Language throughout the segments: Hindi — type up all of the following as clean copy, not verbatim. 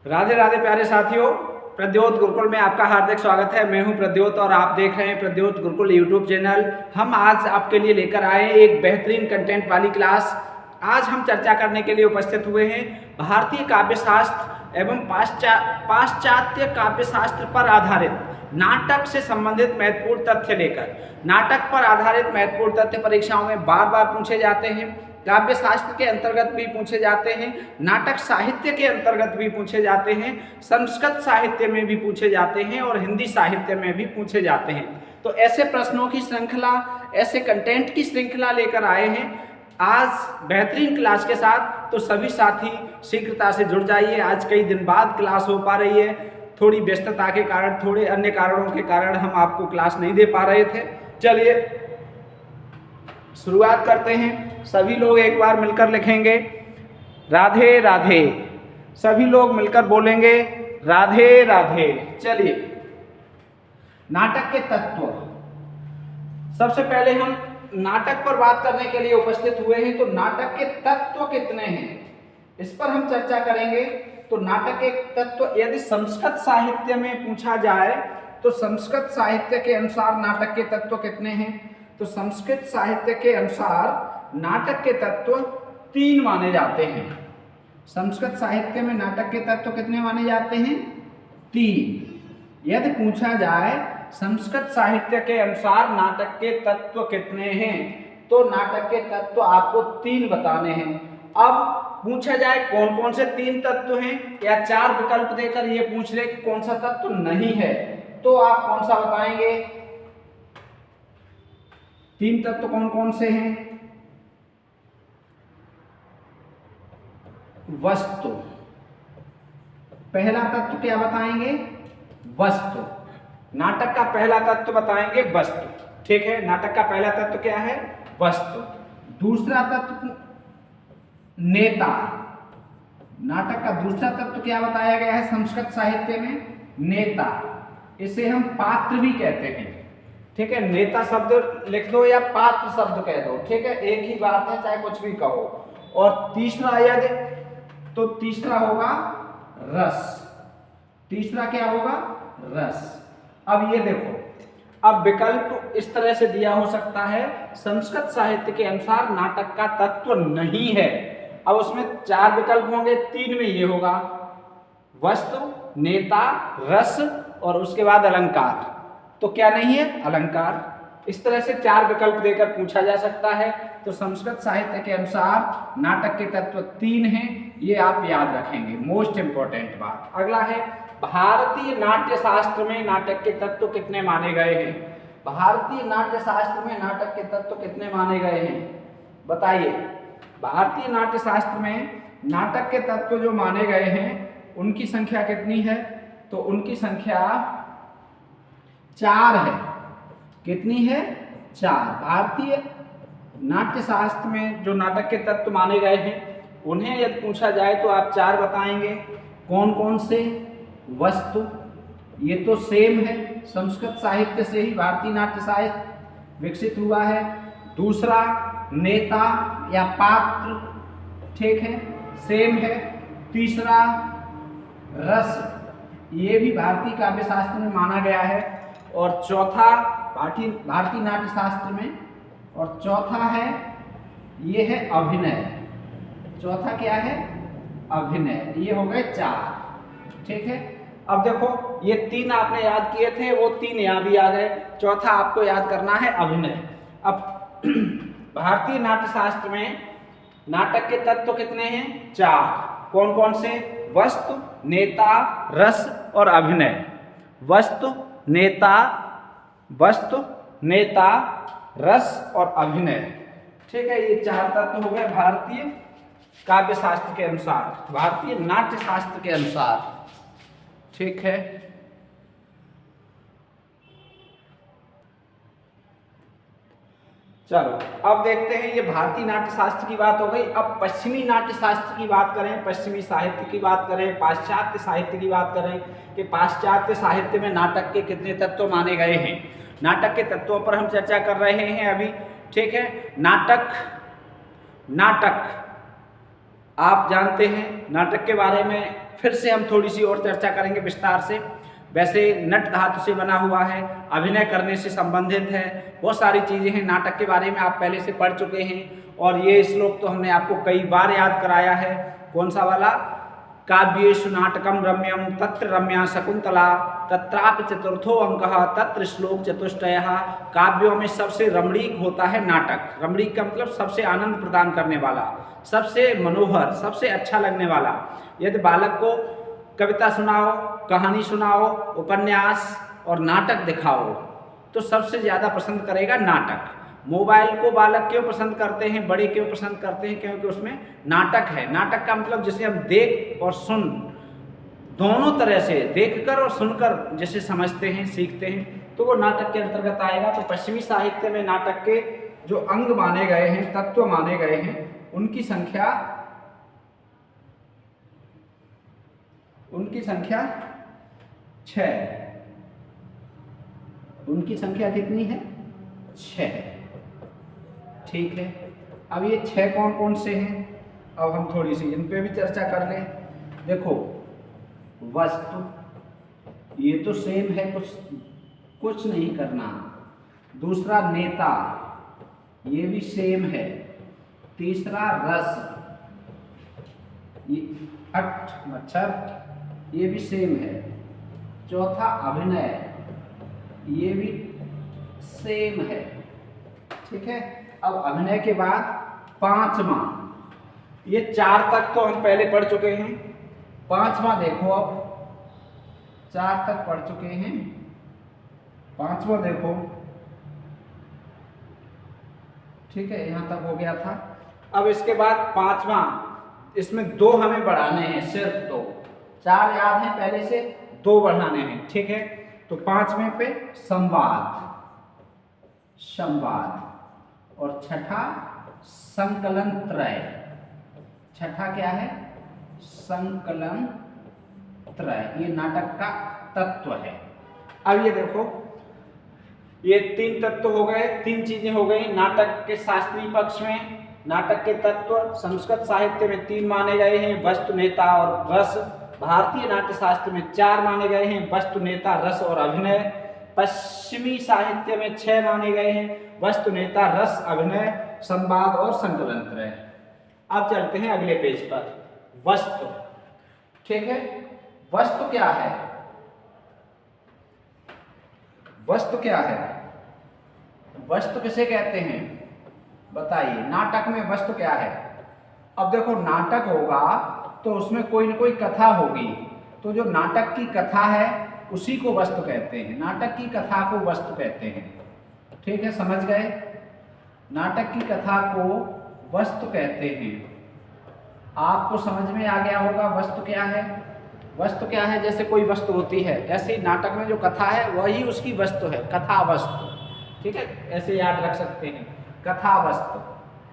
राधे राधे प्यारे साथियों, प्रद्योत गुरुकुल में आपका हार्दिक स्वागत है। मैं हूं प्रद्योत और आप देख रहे हैं प्रद्योत गुरुकुल यूट्यूब चैनल। हम आज आपके लिए लेकर आए एक बेहतरीन कंटेंट वाली क्लास। आज हम चर्चा करने के लिए उपस्थित हुए हैं भारतीय काव्य शास्त्र एवं पाश्चात्य काव्य शास्त्र पर आधारित नाटक से संबंधित महत्वपूर्ण तथ्य लेकर। नाटक पर आधारित महत्वपूर्ण तथ्य परीक्षाओं में बार बार पूछे जाते हैं, काव्य शास्त्र के अंतर्गत भी पूछे जाते हैं, नाटक साहित्य के अंतर्गत भी पूछे जाते हैं, संस्कृत साहित्य में भी पूछे जाते हैं और हिंदी साहित्य में भी पूछे जाते हैं। तो ऐसे प्रश्नों की श्रृंखला, ऐसे कंटेंट की श्रृंखला लेकर आए हैं आज बेहतरीन क्लास के साथ। तो सभी साथी शीघ्रता से जुड़ जाइए। आज कई दिन बाद क्लास हो पा रही है, थोड़ी व्यस्तता के कारण, थोड़े अन्य कारणों के कारण हम आपको क्लास नहीं दे पा रहे थे। चलिए शुरुआत करते हैं। सभी लोग एक बार मिलकर लिखेंगे राधे राधे। सभी लोग मिलकर बोलेंगे राधे राधे। चलिए, नाटक के तत्व। सबसे पहले हम नाटक पर बात करने के लिए उपस्थित हुए हैं, तो नाटक के तत्व कितने हैं इस पर हम चर्चा करेंगे। तो नाटक के तत्व यदि संस्कृत साहित्य में पूछा जाए तो संस्कृत साहित्य के अनुसार नाटक के तत्व कितने हैं। तो संस्कृत साहित्य के अनुसार नाटक के तत्व 3 माने जाते हैं। संस्कृत साहित्य में नाटक के तत्व कितने माने जाते हैं? 3। यदि पूछा जाए संस्कृत साहित्य के अनुसार नाटक के तत्व कितने हैं, तो नाटक के तत्व आपको 3 बताने हैं। अब पूछा जाए कौन कौन से 3 तत्व हैं, या 4 विकल्प देकर ये पूछ ले कि कौन सा तत्व नहीं है, तो आप कौन सा बताएंगे? 3 तत्व कौन कौन से हैं? वस्तु। पहला तत्व क्या बताएंगे? वस्तु। नाटक का पहला तत्व बताएंगे वस्तु। ठीक है, नाटक का पहला तत्व क्या है? वस्तु। दूसरा तत्व नेता। नाटक का दूसरा तत्व क्या बताया गया है संस्कृत साहित्य में? नेता। इसे हम पात्र भी कहते हैं। ठीक है, नेता शब्द लिख दो या पात्र शब्द कह दो, ठीक है, एक ही बात है, चाहे कुछ भी कहो। और तीसरा यदि, तो तीसरा होगा रस। तीसरा क्या होगा? रस। अब ये देखो, अब विकल्प इस तरह से दिया हो सकता है, संस्कृत साहित्य के अनुसार नाटक का तत्व नहीं है। अब उसमें 4 विकल्प होंगे, 3 में ये होगा वस्तु, नेता, रस और उसके बाद अलंकार। तो क्या नहीं है? अलंकार। इस तरह से 4 विकल्प देकर पूछा जा सकता है। तो संस्कृत साहित्य के अनुसार नाटक के तत्व 3 हैं, ये आप याद रखेंगे, मोस्ट इंपॉर्टेंट बात। अगला है भारतीय नाट्य शास्त्र में नाटक के तत्व कितने माने गए हैं। भारतीय नाट्य शास्त्र में नाटक के तत्व कितने माने गए हैं, बताइए। भारतीय नाट्य शास्त्र में नाटक के तत्व जो माने गए हैं उनकी संख्या कितनी है? तो उनकी संख्या 4 है। कितनी है? 4। भारतीय नाट्य शास्त्र में जो नाटक के तत्व माने गए हैं उन्हें यदि पूछा जाए तो आप 4 बताएंगे। कौन कौन से? वस्तु, ये तो सेम है, संस्कृत साहित्य से ही भारतीय नाट्य साहित्य विकसित हुआ है। दूसरा नेता या पात्र, ठीक है, सेम है। तीसरा रस, ये भी भारतीय काव्य शास्त्र में माना गया है। और चौथा भारतीय नाट्य शास्त्र में, और चौथा है, ये है अभिनय। चौथा क्या है? अभिनय। ये हो गए 4। ठीक है, अब देखो ये 3 आपने याद किए थे, वो 3 यहाँ भी आ गए। चौथा आपको याद करना है अभिनय। अब भारतीय नाट्य शास्त्र में नाटक के तत्व कितने हैं? 4। कौन कौन से? वस्तु, नेता, रस और अभिनय। वस्तु, नेता, रस और अभिनय। ठीक है, ये 4 तत्व हो गए भारतीय काव्य शास्त्र के अनुसार, भारतीय नाट्य शास्त्र के अनुसार। ठीक है, चलो अब देखते हैं, ये भारतीय नाट्य शास्त्र की बात हो गई। अब पश्चिमी नाट्य शास्त्र की बात करें, पश्चिमी साहित्य की बात करें, पाश्चात्य साहित्य की बात करें कि पाश्चात्य साहित्य में नाटक के कितने तत्व माने गए हैं। नाटक के तत्वों पर हम चर्चा कर रहे हैं अभी। ठीक है, नाटक आप जानते हैं, नाटक के बारे में फिर से हम थोड़ी सी और चर्चा करेंगे विस्तार से। वैसे नट धातु से बना हुआ है, अभिनय करने से संबंधित है, बहुत सारी चीज़ें हैं। नाटक के बारे में आप पहले से पढ़ चुके हैं और ये श्लोक तो हमने आपको कई बार याद कराया है। कौन सा वाला? काव्येषु नाटकम रम्यम तत्र रम्या शकुंतला तत्रापि चतुर्थो अंकः तत्र श्लोक चतुष्टयः। काव्यों में सबसे रमणीक होता है नाटक। रमणीक का मतलब सबसे आनंद प्रदान करने वाला, सबसे मनोहर, सबसे अच्छा लगने वाला। यदि बालक को कविता सुनाओ, कहानी सुनाओ, उपन्यास और नाटक दिखाओ तो सबसे ज़्यादा पसंद करेगा नाटक। मोबाइल को बालक क्यों पसंद करते हैं, बड़े क्यों पसंद करते हैं? क्योंकि उसमें नाटक है। नाटक का मतलब जिसे हम देख और सुन दोनों तरह से, देखकर और सुनकर जिसे समझते हैं, सीखते हैं, तो वो नाटक के अंतर्गत आएगा। तो पश्चिमी साहित्य में नाटक के जो अंग माने गए हैं, तत्व माने गए हैं, उनकी संख्या 6। उनकी संख्या कितनी है? 6। ठीक है। अब ये 6 कौन कौन से हैं? अब हम थोड़ी सी इन पे भी चर्चा कर लें। देखो, वस्तु, ये तो सेम है, कुछ नहीं करना। दूसरा नेता, ये भी सेम है। तीसरा रस, ये मच्छर, ये भी सेम है। चौथा अभिनय, ये भी सेम है। ठीक है। अब अभिनय के बाद 5वां, ये 4 तक तो हम पहले पढ़ चुके हैं। 5वां देखो, अब 4 तक पढ़ चुके हैं, 5वां देखो। ठीक है, यहां तक हो गया था। अब इसके बाद 5वां, इसमें 2 हमें बढ़ाने हैं, सिर्फ 2। 4 याद है पहले से, 2 बढ़ाने हैं। ठीक है। तो 5वें पे संवाद, और छठा संकलन त्रय। छठा क्या है? संकलन त्रय। ये नाटक का तत्व है। अब ये देखो, ये 3 तत्व हो गए, 3 चीजें हो गई। नाटक के शास्त्रीय पक्ष में नाटक के तत्व संस्कृत साहित्य में 3 माने गए हैं, वस्तु, नेता और रस। भारतीय नाट्य शास्त्र में 4 माने गए हैं, वस्तु, नेता, रस और अभिनय। पश्चिमी साहित्य में 6 माने गए हैं, वस्तु, नेता, रस, अभिनय, संवाद और संकलन त्रय। अब चलते हैं अगले पेज पर। वस्तु। ठीक है। वस्तु क्या है? वस्तु क्या है? वस्तु किसे कहते हैं बताइए? नाटक में वस्तु क्या है? अब देखो, नाटक होगा तो उसमें कोई न कोई कथा होगी, तो जो नाटक की कथा है उसी को वस्तु कहते हैं। नाटक की कथा को वस्तु कहते हैं। ठीक है, समझ गए? नाटक की कथा को वस्तु कहते हैं। आपको समझ में आ गया होगा वस्तु क्या है? वस्तु क्या है? जैसे कोई वस्तु होती है, ऐसे ही नाटक में जो कथा है वही उसकी वस्तु है, कथा वस्तु। ठीक है, ऐसे याद रख सकते हैं, कथा वस्तु,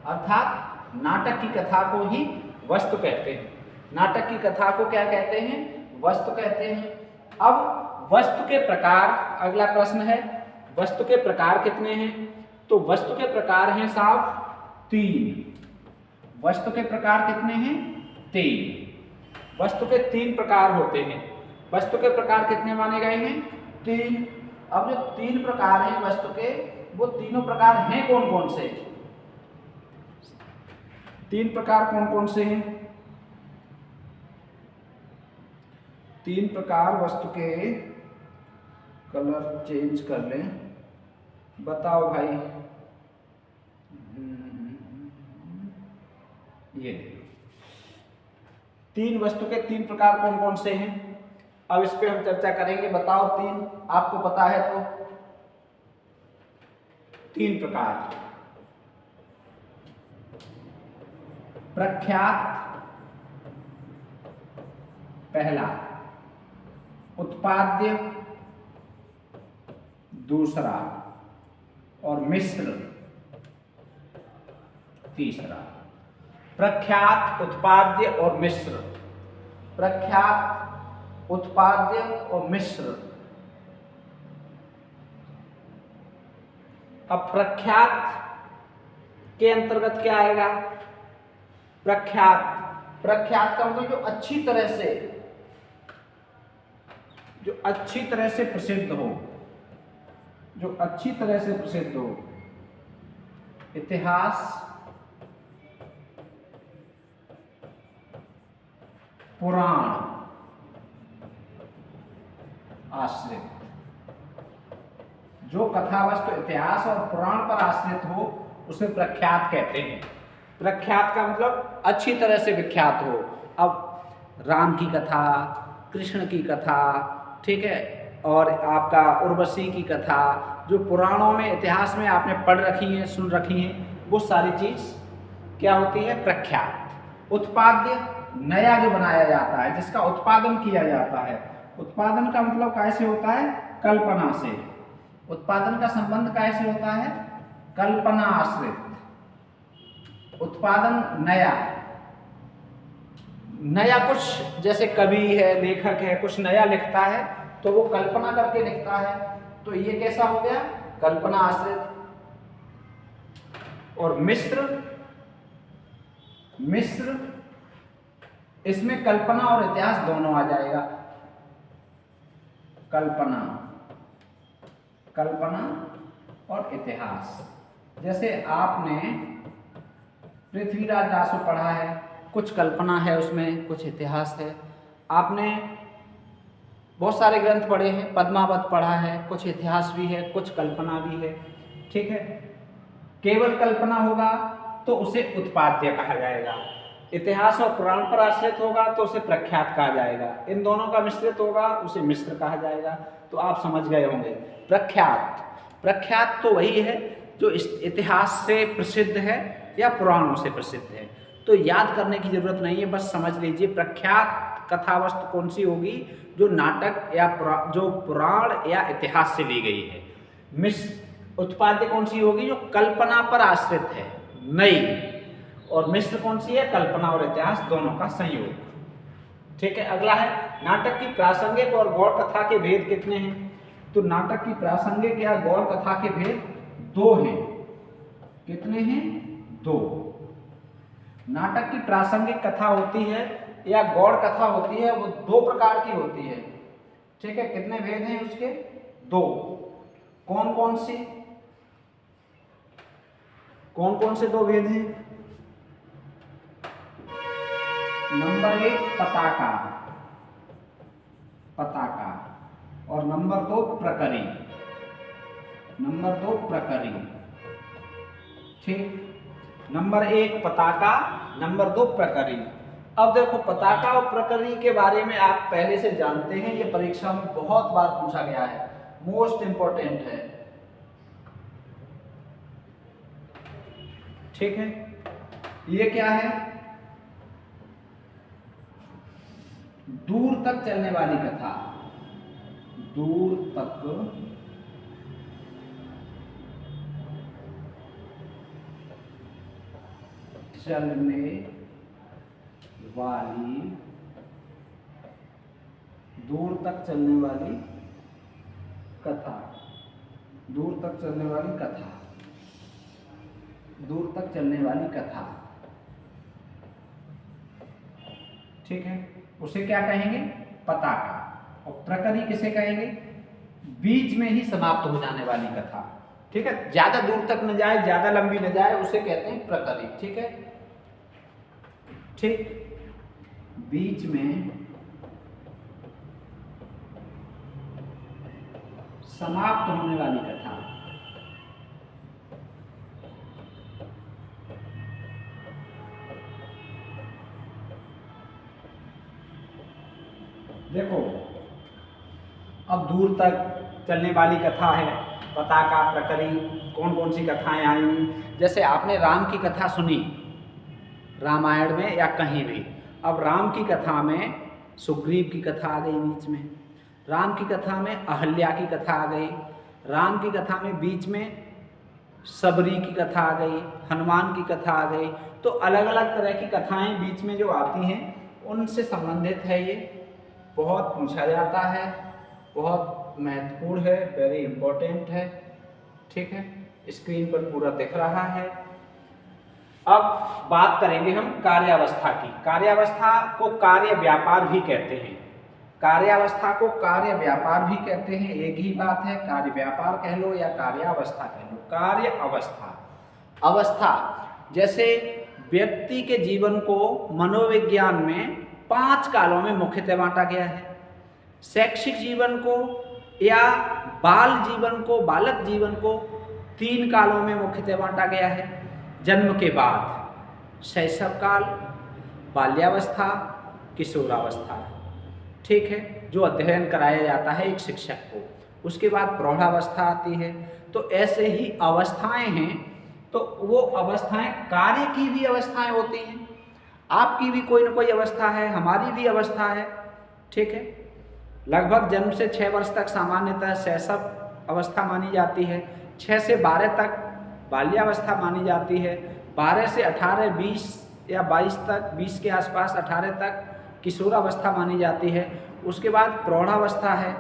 अर्थात नाटक की कथा को ही वस्तु कहते हैं। नाटक की कथा को क्या कहते हैं? वस्तु कहते हैं। अब वस्तु के प्रकार, अगला प्रश्न है, वस्तु के प्रकार कितने हैं? तो वस्तु के प्रकार हैं साहब 3। वस्तु के प्रकार कितने हैं? 3। वस्तु के 3 प्रकार होते हैं। वस्तु के प्रकार कितने माने गए हैं? 3। अब जो 3 प्रकार हैं वस्तु के, वो तीनों प्रकार हैं कौन कौन से? 3 प्रकार कौन कौन से हैं? 3 प्रकार वस्तु के, कलर चेंज कर लें, बताओ भाई। ये 3 वस्तु के 3 प्रकार कौन कौन से हैं? अब इस पे हम चर्चा करेंगे। बताओ 3, आपको पता है तो। 3 प्रकार। प्रख्यात पहला, उत्पाद्य दूसरा और मिश्र तीसरा। प्रख्यात, उत्पाद्य और मिश्र। प्रख्यात, उत्पाद्य और मिश्र। अब प्रख्यात के अंतर्गत क्या आएगा? प्रख्यात, प्रख्यात का मतलब जो अच्छी तरह से जो अच्छी तरह से प्रसिद्ध हो, जो अच्छी तरह से प्रसिद्ध हो। इतिहास, पुराण आश्रित, जो कथा वस्तु इतिहास और पुराण पर आश्रित हो उसे प्रख्यात कहते हैं। प्रख्यात का मतलब अच्छी तरह से विख्यात हो। अब राम की कथा, कृष्ण की कथा, ठीक है, और आपका उर्वशी की कथा, जो पुराणों में इतिहास में आपने पढ़ रखी है, सुन रखी हैं, वो सारी चीज़ क्या होती है? प्रख्यात। उत्पाद्य, नया जो बनाया जाता है, जिसका उत्पादन किया जाता है। उत्पादन का मतलब कैसे होता है? कल्पना से। उत्पादन का संबंध कैसे होता है? कल्पना आश्रित। उत्पादन नया, नया कुछ, जैसे कवि है, लेखक है, कुछ नया लिखता है तो वो कल्पना करके लिखता है, तो ये कैसा हो गया? कल्पना आश्रित। और मिश्र, मिश्र इसमें कल्पना और इतिहास दोनों आ जाएगा। कल्पना, कल्पना और इतिहास। जैसे आपने पृथ्वीराज रासो पढ़ा है, कुछ कल्पना है उसमें, कुछ इतिहास है। आपने बहुत सारे ग्रंथ पढ़े हैं, पद्मावत पढ़ा है, कुछ इतिहास भी है, कुछ कल्पना भी है, ठीक है। केवल कल्पना होगा तो उसे उत्पाद्य कहा जाएगा, इतिहास और पुराण पर आश्रित होगा तो उसे प्रख्यात कहा जाएगा, इन दोनों का मिश्रित होगा उसे मिश्र कहा जाएगा। तो आप समझ गए होंगे। प्रख्यात, प्रख्यात तो वही है जो इतिहास से प्रसिद्ध है या पुराणों से प्रसिद्ध है। तो याद करने की जरूरत नहीं है, बस समझ लीजिए प्रख्यात कथा वस्तु कौन सी होगी? जो नाटक या जो पुराण या इतिहास से ली गई है। मिश्र उत्पाद्य कौन सी होगी? जो कल्पना पर आश्रित है, नई। और मिश्र कौन सी है? कल्पना और इतिहास दोनों का संयोग, ठीक है। अगला है नाटक की प्रासंगिक और गौड़ कथा के भेद कितने हैं? तो नाटक की प्रासंगिक या गौड़ कथा के भेद दो हैं। कितने हैं? दो। नाटक की प्रासंगिक कथा होती है या गौड़ कथा होती है, वो दो प्रकार की होती है, ठीक है। कितने भेद हैं उसके? दो। कौन कौन से? कौन कौन से दो भेद हैं? नंबर 1 पताका, पताका, और नंबर 2 प्रकरी, नंबर 2 प्रकरी, ठीक। नंबर 1 पताका, नंबर 2 प्रकरी। अब देखो पताका और प्रकरी के बारे में आप पहले से जानते हैं, ये परीक्षा में बहुत बार पूछा गया है, मोस्ट इंपॉर्टेंट है, ठीक है। ये क्या है? दूर तक चलने वाली कथा, दूर तक चलने वाली, दूर तक चलने वाली कथा, दूर तक चलने वाली कथा, दूर तक चलने वाली कथा, ठीक है। उसे क्या कहेंगे? पताका। और प्रकरी किसे कहेंगे? बीच में ही समाप्त हो जाने वाली कथा, ठीक है। ज्यादा दूर तक न जाए, ज्यादा लंबी न जाए, उसे कहते हैं प्रकरी, ठीक है, ठीक। बीच में समाप्त होने वाली कथा, देखो अब दूर तक चलने वाली कथा है, पताका, प्रकरी, कौन कौन सी कथाएं आई? जैसे आपने राम की कथा सुनी रामायण में या कहीं भी। अब राम की कथा में सुग्रीव की कथा आ गई बीच में, राम की कथा में अहल्या की कथा आ गई, राम की कथा में बीच में सबरी की कथा आ गई, हनुमान की कथा आ गई। तो अलग अलग तरह की कथाएं बीच में जो आती हैं उनसे संबंधित है, ये बहुत पूछा जाता है, बहुत महत्वपूर्ण है, वेरी इंपॉर्टेंट है, ठीक है। स्क्रीन पर पूरा दिख रहा है। अब बात करेंगे हम कार्यावस्था की। कार्यावस्था को कार्य व्यापार भी कहते हैं। कार्यावस्था को कार्य व्यापार भी कहते हैं, एक ही बात है, कार्य व्यापार कह लो या कार्यावस्था कह लो। कार्य अवस्था, अवस्था जैसे व्यक्ति के जीवन को मनोविज्ञान में 5 कालों में मुख्यतः बांटा गया है। शैक्षिक जीवन को या बाल जीवन को, बालक जीवन को 3 कालों में मुख्यतः बांटा गया है। जन्म के बाद शैशव काल, बाल्यावस्था, किशोरावस्था, ठीक है, जो अध्ययन कराया जाता है एक शिक्षक को। उसके बाद प्रौढ़ावस्था आती है। तो ऐसे ही अवस्थाएं हैं, तो वो अवस्थाएं कार्य की भी अवस्थाएं होती हैं। आपकी भी कोई ना कोई अवस्था है, हमारी भी अवस्था है, ठीक है। लगभग जन्म से 6 वर्ष तक सामान्यतः शैशव अवस्था मानी जाती है, 6 से 12 तक बाल्यावस्था मानी जाती है, 12 से 18, 20 या 22 तक, 20 के आसपास 18 तक किशोरावस्था मानी जाती है। उसके बाद प्रौढ़ावस्था है,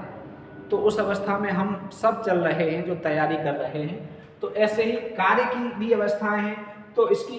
तो उस अवस्था में हम सब चल रहे हैं, जो तैयारी कर रहे हैं। तो ऐसे ही कार्य की भी अवस्थाएं हैं। तो इसकी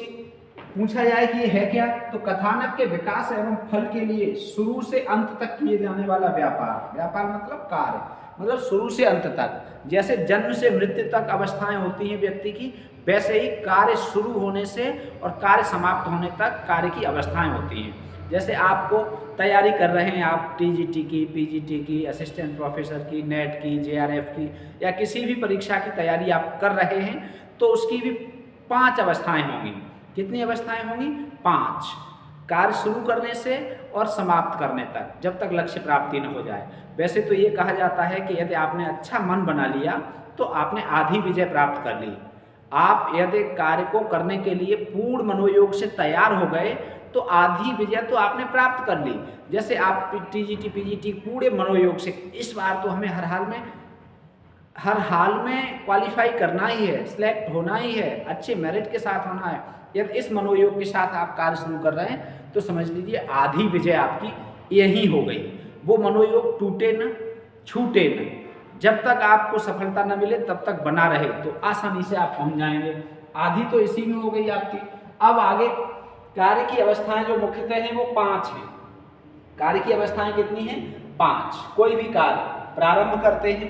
पूछा जाए कि ये है क्या, तो कथानक के विकास एवं फल के लिए शुरू से अंत तक किए जाने वाला व्यापार, व्यापार मतलब कार्य, मतलब शुरू से अंत तक। जैसे जन्म से मृत्यु तक अवस्थाएं होती हैं व्यक्ति की, वैसे ही कार्य शुरू होने से और कार्य समाप्त होने तक कार्य की अवस्थाएं होती हैं। जैसे आपको तैयारी कर रहे हैं आप टीजीटी की, पीजीटी की, असिस्टेंट प्रोफेसर की, नेट की, जेआरएफ की या किसी भी परीक्षा की तैयारी आप कर रहे हैं, तो उसकी भी 5 अवस्थाएं होंगी। कितनी अवस्थाएं होंगी? 5। कार्य शुरू करने से और समाप्त करने तक, जब तक लक्ष्य प्राप्ति न हो जाए। वैसे तो ये कहा जाता है कि यदि आपने अच्छा मन बना लिया तो आपने आधी विजय प्राप्त कर ली। आप यदि कार्य को करने के लिए पूर्ण मनोयोग से तैयार हो गए तो आधी विजय तो आपने प्राप्त कर ली। जैसे आप टीजीटी, पीजीटी पूरे मनोयोग से, इस बार तो हमें हर हाल में क्वालिफाई करना ही है, सिलेक्ट होना ही है, अच्छे मेरिट के साथ होना है। यदि इस मनोयोग के साथ आप कार्य शुरू कर रहे हैं तो समझ लीजिए आधी विजय आपकी यही हो गई। वो मनोयोग टूटे न, छूटे न, जब तक आपको सफलता न मिले तब तक बना रहे तो आसानी से आप पहुंच जाएंगे। आधी तो इसी में हो गई आपकी। अब आगे कार्य की अवस्थाएं जो मुख्यतः हैं वो 5 हैं। कार्य की अवस्थाएं कितनी हैं? 5। कोई भी कार्य प्रारंभ करते हैं,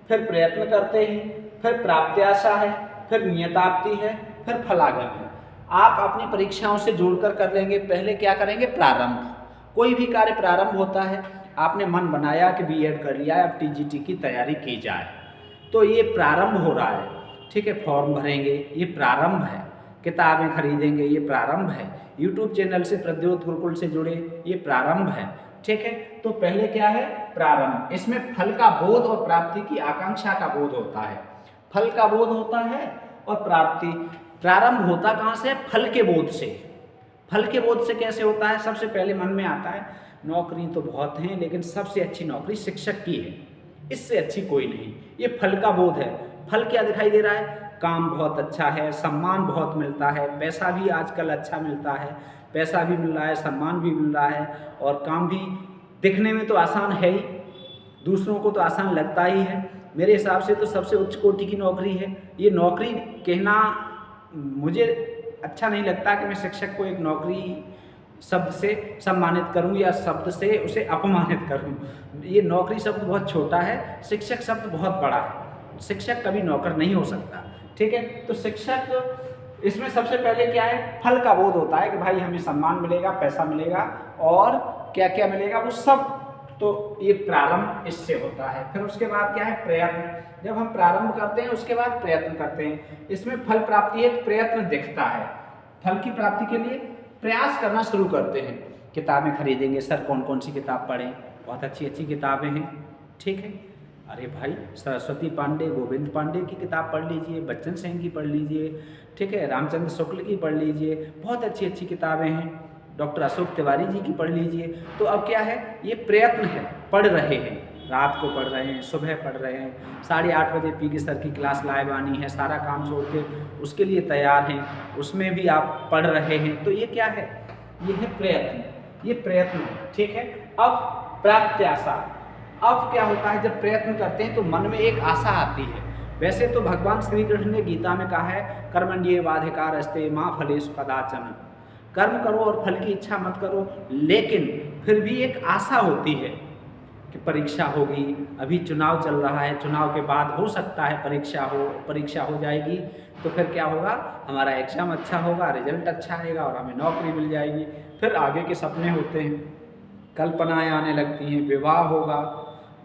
फिर प्रयत्न करते हैं, फिर प्राप्त्याशा है, फिर नियताप्ति है, फिर फलागम है। आप अपनी परीक्षाओं से जोड़कर कर लेंगे। पहले क्या करेंगे? प्रारंभ। कोई भी कार्य प्रारंभ होता है, आपने मन बनाया कि बीएड कर लिया है, अब टीजीटी की तैयारी की जाए, तो ये प्रारंभ हो रहा है, ठीक है। फॉर्म भरेंगे, ये प्रारंभ है। किताबें खरीदेंगे, ये प्रारंभ है। यूट्यूब चैनल से प्रद्योत गुरुकुल से जुड़े, ये प्रारंभ है, ठीक है। तो पहले क्या है? प्रारंभ। इसमें फल का बोध और प्राप्ति की आकांक्षा का बोध होता है। फल का बोध होता है और प्राप्ति। प्रारंभ होता कहाँ से? फल के बोध से। फल के बोध से कैसे होता है? सबसे पहले मन में आता है नौकरी तो बहुत हैं, लेकिन सबसे अच्छी नौकरी शिक्षक की है, इससे अच्छी कोई नहीं। ये फल का बोध है। फल क्या दिखाई दे रहा है? काम बहुत अच्छा है, सम्मान बहुत मिलता है, पैसा भी आजकल अच्छा मिलता है, पैसा भी मिल रहा है, सम्मान भी मिल रहा है, और काम भी दिखने में तो आसान है ही, दूसरों को तो आसान लगता ही है। मेरे हिसाब से तो सबसे उच्च कोटि की नौकरी है ये। नौकरी कहना मुझे अच्छा नहीं लगता कि मैं शिक्षक को एक नौकरी शब्द से सम्मानित करूं या शब्द से उसे अपमानित करूं। ये नौकरी शब्द बहुत छोटा है, शिक्षक शब्द बहुत बड़ा है। शिक्षक कभी नौकर नहीं हो सकता, ठीक है। तो शिक्षक, इसमें सबसे पहले क्या है? फल का बोध होता है कि भाई हमें सम्मान मिलेगा, पैसा मिलेगा और क्या क्या मिलेगा वो सब। तो ये प्रारंभ इससे होता है। फिर उसके बाद क्या है? प्रयत्न। जब हम प्रारंभ करते हैं उसके बाद प्रयत्न करते हैं। इसमें फल प्राप्ति है, प्रयत्न दिखता है। फल की प्राप्ति के लिए प्रयास करना शुरू करते हैं। किताबें खरीदेंगे, सर कौन कौन सी किताब पढ़ें, बहुत अच्छी अच्छी किताबें हैं, ठीक है। अरे भाई सरस्वती पांडे, गोविंद पांडे की किताब पढ़ लीजिए, बच्चन सेन की पढ़ लीजिए, ठीक है, रामचंद्र शुक्ल की पढ़ लीजिए, बहुत अच्छी अच्छी किताबें हैं। डॉक्टर अशोक तिवारी जी की पढ़ लीजिए। तो अब क्या है? ये प्रयत्न है, पढ़ रहे हैं, रात को पढ़ रहे हैं, सुबह पढ़ रहे हैं, 8:30 बजे पी के सर की क्लास लाइव आनी है, सारा काम छोड़ के उसके लिए तैयार हैं, उसमें भी आप पढ़ रहे हैं। तो ये क्या है? ये है प्रयत्न, ये प्रयत्न है, ठीक है। अब प्राप्त्याशा। अब क्या होता है? जब प्रयत्न करते हैं तो मन में एक आशा आती है। वैसे तो भगवान श्री कृष्ण ने गीता में कहा है कर्मण्येवाधिकारस्ते मा फलेषु कदाचन, कर्म करो और फल की इच्छा मत करो, लेकिन फिर भी एक आशा होती है। कि परीक्षा होगी, अभी चुनाव चल रहा है, चुनाव के बाद हो सकता है परीक्षा हो जाएगी, तो फिर क्या होगा, हमारा एग्ज़ाम अच्छा होगा, रिजल्ट अच्छा आएगा और हमें नौकरी मिल जाएगी। फिर आगे के सपने होते हैं, कल्पनाएँ आने लगती हैं, विवाह होगा,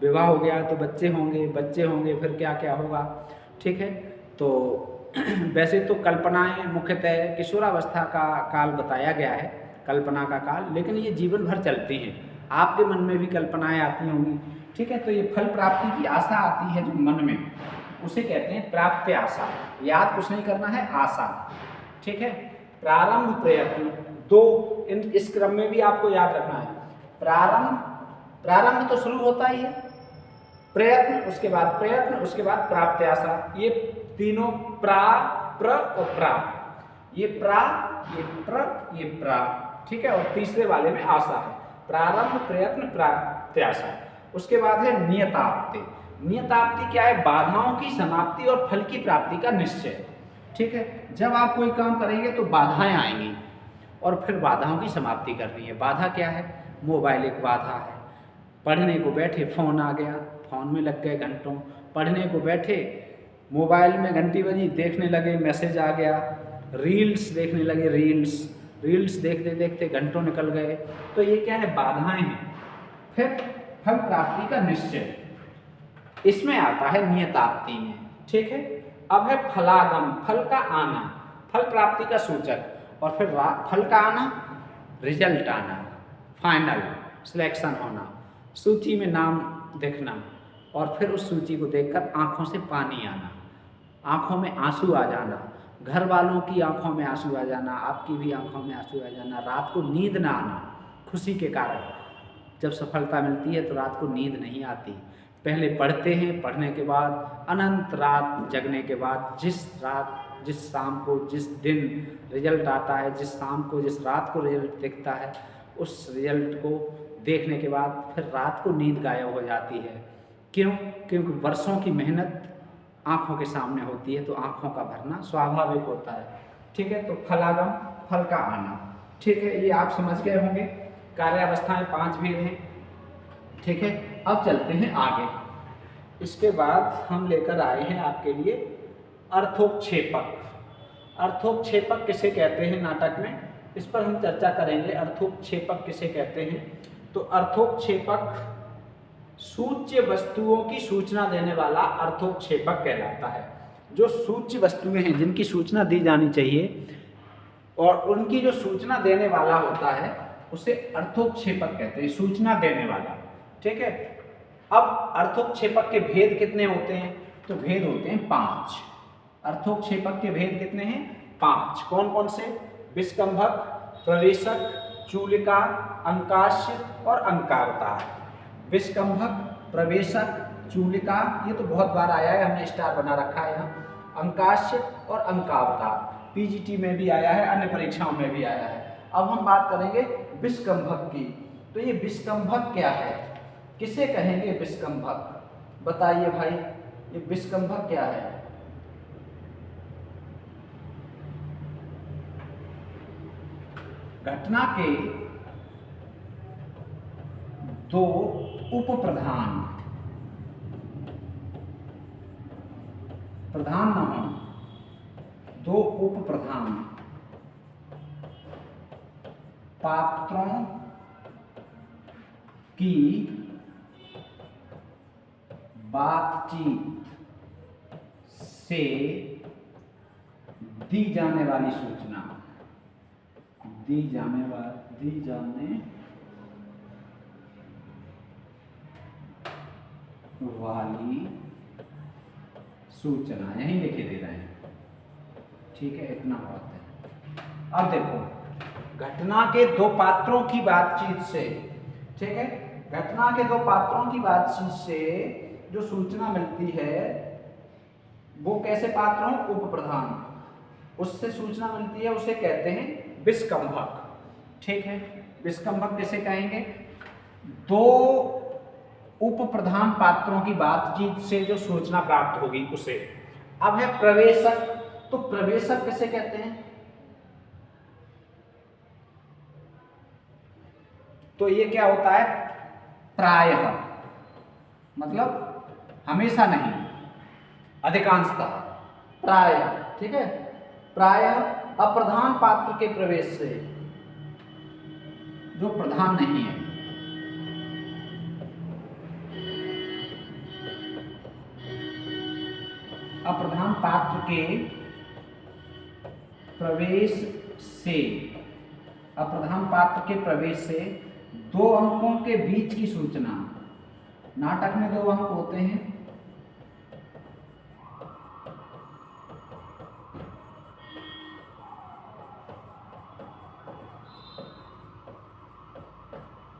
विवाह हो गया तो बच्चे होंगे, फिर क्या क्या होगा, ठीक है। तो वैसे तो कल्पनाएँ मुख्यतः किशोरावस्था का काल बताया गया है, कल्पना का काल, लेकिन ये जीवन भर चलती हैं। आपके मन में भी कल्पनाएँ आती होंगी, ठीक है। तो ये फल प्राप्ति की आशा आती है जो मन में, उसे कहते हैं प्राप्ति आशा। याद कुछ नहीं करना है, आशा, ठीक है। प्रारंभ प्रयत्न, दो इस क्रम में भी आपको याद रखना है। प्रारंभ तो शुरू होता ही है, प्रयत्न, उसके बाद प्रयत्न, उसके बाद प्राप्ति आशा। ये तीनों प्र और प्रा, ये प्रा, ये प्र, ये प्रा, ठीक है। और तीसरे वाले में आशा है, प्रारंभ प्रयत्न प्राप्ति आशा। उसके बाद है नियताप्ति। नियताप्ति क्या है, बाधाओं की समाप्ति और फल की प्राप्ति का निश्चय, ठीक है। जब आप कोई काम करेंगे तो बाधाएं आएंगी और फिर बाधाओं की समाप्ति करनी है। बाधा क्या है, मोबाइल एक बाधा है, पढ़ने को बैठे फ़ोन आ गया, फ़ोन में लग गए घंटों, पढ़ने को बैठे मोबाइल में घंटी बजी, देखने लगे मैसेज आ गया, रील्स देखने लगे, रील्स देखते देखते घंटों निकल गए, तो ये क्या है, बाधाएं हैं। फिर फल प्राप्ति का निश्चय इसमें आता है नियताप्ति में, ठीक है। अब है फलागम, फल का आना, फल प्राप्ति का सूचक, और फिर फल का आना, रिजल्ट आना, फाइनल सिलेक्शन होना, सूची में नाम दिखना, और फिर उस सूची को देखकर आंखों से पानी आना, आंखों में आंसू आ जाना, घर वालों की आंखों में आंसू आ जाना, आपकी भी आंखों में आंसू आ जाना, रात को नींद ना आना खुशी के कारण। जब सफलता मिलती है तो रात को नींद नहीं आती, पहले पढ़ते हैं, पढ़ने के बाद अनंत रात जगने के बाद जिस शाम को, जिस दिन रिजल्ट आता है, जिस शाम को, जिस रात को रिजल्ट दिखता है, उस रिजल्ट को देखने के बाद फिर रात को नींद गायब हो जाती है। क्यों? क्योंकि वर्षों की मेहनत आँखों के सामने होती है, तो आँखों का भरना स्वाभाविक होता है, ठीक है। तो फलागम, फल का आना, ठीक है, ये आप समझ गए होंगे। कार्यावस्थाएं 5 भेद हैं, ठीक है। अब चलते हैं आगे। इसके बाद हम लेकर आए हैं आपके लिए अर्थोक्षेपक। अर्थोक्षेपक किसे कहते हैं नाटक में, इस पर हम चर्चा करेंगे। अर्थोक्षेपक किसे कहते हैं, तो अर्थोक्षेपक सूच्य वस्तुओं की सूचना देने वाला अर्थोक्षेपक कहलाता है। जो सूच्य वस्तुएं हैं जिनकी सूचना दी जानी चाहिए और उनकी जो सूचना देने वाला होता है उसे अर्थोक्षेपक कहते हैं, सूचना देने वाला, ठीक है। अब अर्थोक्षेपक के भेद कितने होते हैं, तो भेद होते हैं 5। अर्थोक्षेपक के भेद कितने हैं, 5। कौन कौन से, विस्कंभक, प्रवेशक, चूलिका, अंकाश्य और अंकावतार। विस्कंभक, प्रवेशक, चूलिका, ये तो बहुत बार आया है, हमने स्टार बना रखा है यहाँ। अंकाश्य और अंकावतार पीजीटी में भी आया है, अन्य परीक्षाओं में भी आया है। अब हम बात करेंगे विस्कंभक की। तो ये विस्कंभक क्या है, किसे कहेंगे विस्कंभक, बताइए भाई, ये विस्कंभक क्या है। घटना के 2 उप प्रधान न हो, 2 उप प्रधान पात्रों की बातचीत से दी जाने वाली सूचना, दी जाने वाली सूचना, यहीं लिखे दे रहे हैं, ठीक है, इतना बहुत है। अब देखो, घटना के 2 पात्रों की बातचीत से, ठीक है, घटना के 2 पात्रों की बातचीत से जो सूचना मिलती है वो कैसे पात्रों, उप प्रधान, उससे सूचना मिलती है, उसे कहते हैं विस्कंभक, ठीक है। विस्कंभक किसे कहेंगे, 2 उप प्रधान पात्रों की बातचीत से जो सूचना प्राप्त होगी उसे। अब है प्रवेशक, तो प्रवेशक किसे कहते हैं, तो ये क्या होता है, प्रायः, मतलब हमेशा नहीं, अधिकांशतः, प्रायः, ठीक है, प्रायः अप्रधान पात्र के प्रवेश से, जो प्रधान नहीं है, अप्रधान पात्र के प्रवेश से, अप्रधान पात्र के प्रवेश से 2 अंकों के बीच की सूचना। नाटक में 2 अंक होते हैं,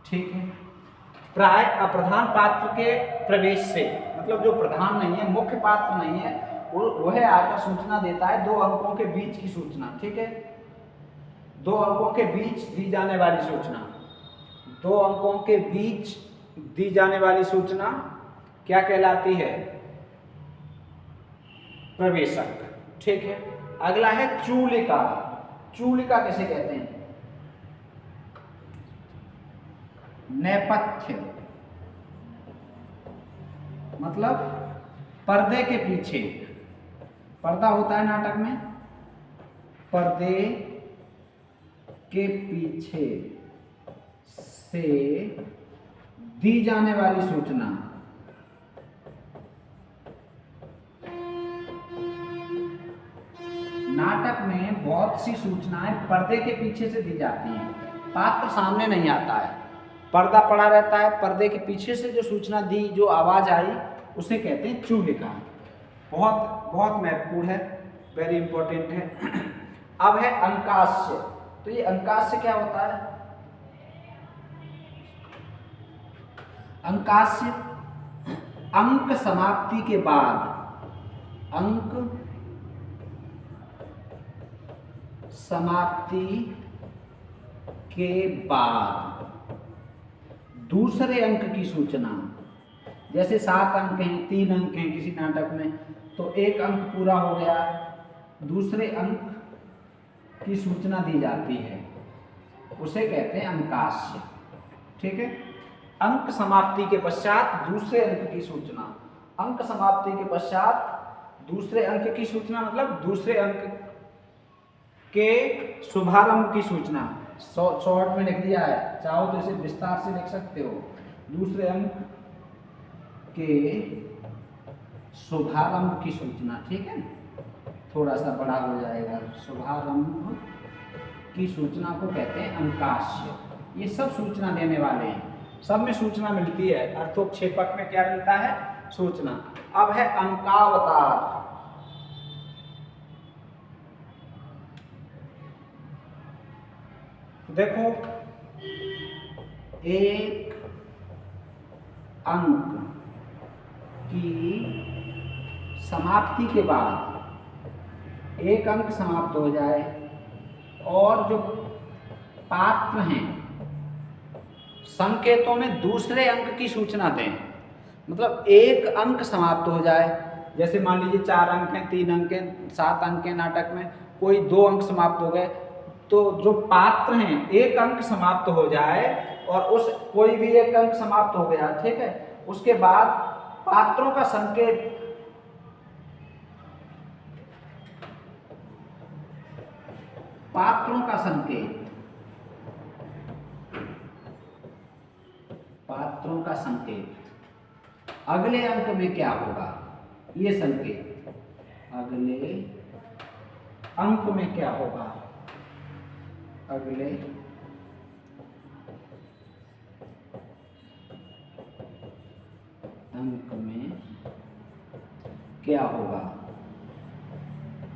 ठीक है। प्राय अप्रधान पात्र के प्रवेश से मतलब जो प्रधान नहीं है, मुख्य पात्र नहीं है, वह आकर सूचना देता है 2 अंकों के बीच की सूचना, ठीक है। 2 अंकों के बीच दी जाने वाली सूचना, 2 अंकों के बीच दी जाने वाली सूचना क्या कहलाती है? प्रवेशक, ठीक है। अगला है चूलिका। चूलिका किसे कहते हैं? नेपथ्य, मतलब पर्दे के पीछे, पर्दा होता है नाटक में, पर्दे के पीछे से दी जाने वाली सूचना। नाटक में बहुत सी सूचनाएं पर्दे के पीछे से दी जाती हैं, पात्र सामने नहीं आता है, पर्दा पड़ा रहता है, पर्दे के पीछे से जो सूचना दी, जो आवाज आई, उसे कहते हैं चूलिका। बहुत बहुत महत्वपूर्ण है, वेरी इंपॉर्टेंट है। अब है अंकास्य। तो ये अंकास्य क्या होता है? अंकास्य अंक समाप्ति के बाद, अंक समाप्ति के बाद दूसरे अंक की सूचना। जैसे 7 अंक हैं, 3 अंक हैं किसी नाटक में, तो 1 अंक पूरा हो गया, दूसरे अंक की सूचना दी जाती है, उसे कहते हैं अंकास्य, ठीक है। अंक समाप्ति के पश्चात दूसरे अंक की सूचना। अंक समाप्ति के पश्चात दूसरे अंक की सूचना मतलब दूसरे अंक के शुभारंभ की सूचना। शॉर्ट में लिख दिया है, चाहो तो इसे विस्तार से लिख सकते हो। दूसरे अंक के शुभारंभ की सूचना, ठीक है, थोड़ा सा बड़ा हो जाएगा। शुभारंभ की सूचना को कहते हैं अंकास्य। ये सब सूचना देने वाले हैं, सब में सूचना मिलती है। अर्थोक्षेपक में क्या मिलता है? सूचना। अब है अंकावतार। देखो, एक अंक की समाप्ति के बाद, एक अंक समाप्त हो जाए और जो पात्र हैं संकेतों में दूसरे अंक की सूचना दें, मतलब एक अंक समाप्त हो जाए, जैसे मान लीजिए 4 अंक हैं, 3 अंक हैं, 7 अंक हैं नाटक में, कोई 2 अंक समाप्त हो गए, तो जो पात्र हैं एक अंक समाप्त हो जाए और उस कोई भी एक अंक समाप्त हो गया, ठीक है, उसके बाद पात्रों का संकेत, पात्रों का संकेत, पात्रों का संकेत अगले अंक में क्या होगा, ये संकेत अगले अंक में क्या होगा, अगले अंक में क्या होगा,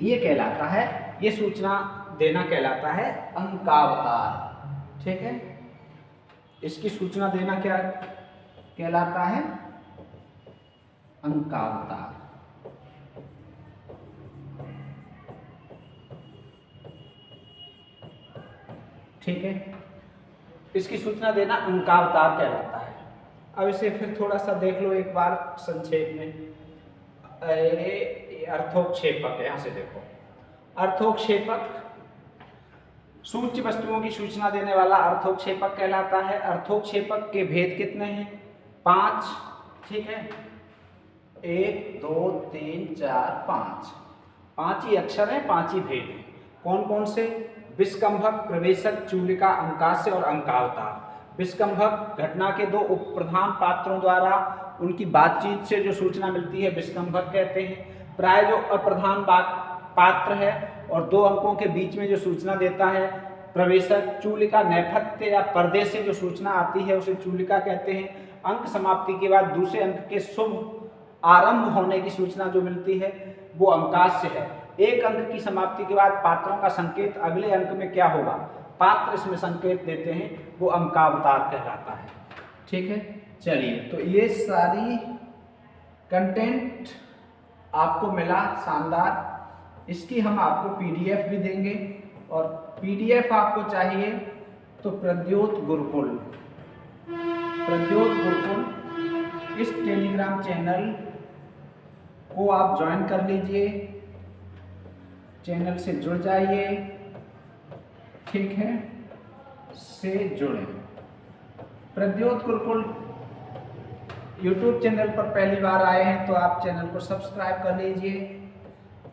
ये कहलाता है, ये सूचना देना कहलाता है अंकावतार, ठीक है। इसकी सूचना देना क्या कहलाता है? अंकावतार। ठीक है, इसकी सूचना देना अंकावतार कहलाता है। अब इसे फिर थोड़ा सा देख लो एक बार संक्षेप में। अर्थोक्षेपक, यहां से देखो, अर्थोक्षेपक सूच्य वस्तुओं की सूचना देने वाला अर्थोक्षेपक कहलाता है। अर्थोक्षेपक के भेद कितने हैं? 5, ठीक है, 1 2 3 4 5, 5 ही अक्षर हैं, 5 ही भेद हैं। कौन कौन से? विस्कंभक, प्रवेशक, चूलिका, अंकास्य और अंकावतार। विस्कंभक घटना के दो उप प्रधान पात्रों द्वारा उनकी बातचीत से जो सूचना मिलती है विस्कंभक कहते हैं। प्राय जो अप्रधान पात्र है और 2 अंकों के बीच में जो सूचना देता है प्रवेशक। चूलिका नेपथ्य या पर्दे से जो सूचना आती है उसे चूलिका कहते हैं। अंक समाप्ति के बाद दूसरे अंक के शुभ आरंभ होने की सूचना जो मिलती है वो अंकास्य है। एक अंक की समाप्ति के बाद पात्रों का संकेत अगले अंक में क्या होगा, पात्र इसमें संकेत देते हैं, वो अंकावतार कहलाता है। ठीक है, चलिए तो ये सारी कंटेंट आपको मिला शानदार। इसकी हम आपको पीडीएफ भी देंगे और पीडीएफ आपको चाहिए तो प्रद्योत गुरुकुल इस टेलीग्राम चैनल को आप ज्वाइन कर लीजिए, चैनल से जुड़ जाइए। ठीक है, से जुड़े। प्रद्योत गुरुकुल यूट्यूब चैनल पर पहली बार आए हैं तो आप चैनल को सब्सक्राइब कर लीजिए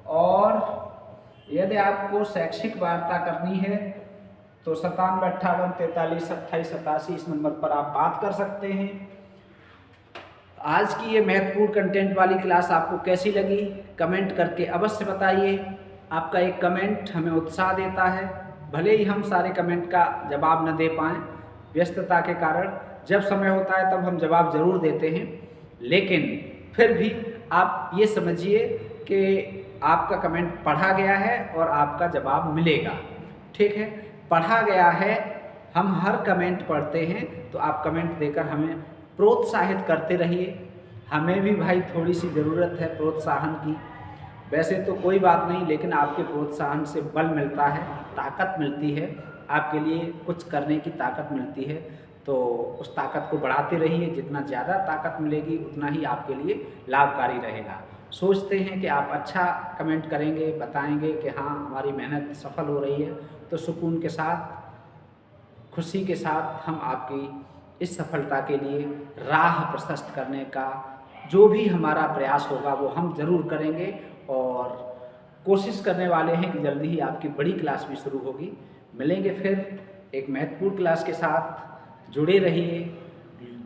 और यदि आपको शैक्षिक वार्ता करनी है तो 97 58 43 28 87 इस नंबर पर आप बात कर सकते हैं। आज की ये महत्वपूर्ण कंटेंट वाली क्लास आपको कैसी लगी कमेंट करके अवश्य बताइए। आपका एक कमेंट हमें उत्साह देता है, भले ही हम सारे कमेंट का जवाब न दे पाएँ व्यस्तता के कारण, जब समय होता है तब हम जवाब ज़रूर देते हैं, लेकिन फिर भी आप ये समझिए कि आपका कमेंट पढ़ा गया है और आपका जवाब मिलेगा। ठीक है, पढ़ा गया है, हम हर कमेंट पढ़ते हैं, तो आप कमेंट देकर हमें प्रोत्साहित करते रहिए। हमें भी भाई थोड़ी सी ज़रूरत है प्रोत्साहन की। वैसे तो कोई बात नहीं, लेकिन आपके प्रोत्साहन से बल मिलता है, ताकत मिलती है, आपके लिए कुछ करने की ताकत मिलती है। तो उस ताकत को बढ़ाते रहिए, जितना ज़्यादा ताकत मिलेगी उतना ही आपके लिए लाभकारी रहेगा। सोचते हैं कि आप अच्छा कमेंट करेंगे, बताएंगे कि हाँ हमारी मेहनत सफल हो रही है, तो सुकून के साथ, खुशी के साथ हम आपकी इस सफलता के लिए राह प्रशस्त करने का जो भी हमारा प्रयास होगा वो हम ज़रूर करेंगे और कोशिश करने वाले हैं कि जल्दी ही आपकी बड़ी क्लास भी शुरू होगी। मिलेंगे फिर एक महत्वपूर्ण क्लास के साथ। जुड़े रहिए,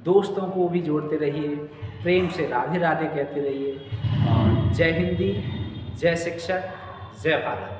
दोस्तों को भी जोड़ते रहिए, प्रेम से राधे राधे कहते रहिए और जय हिंदी, जय शिक्षक, जय भारत।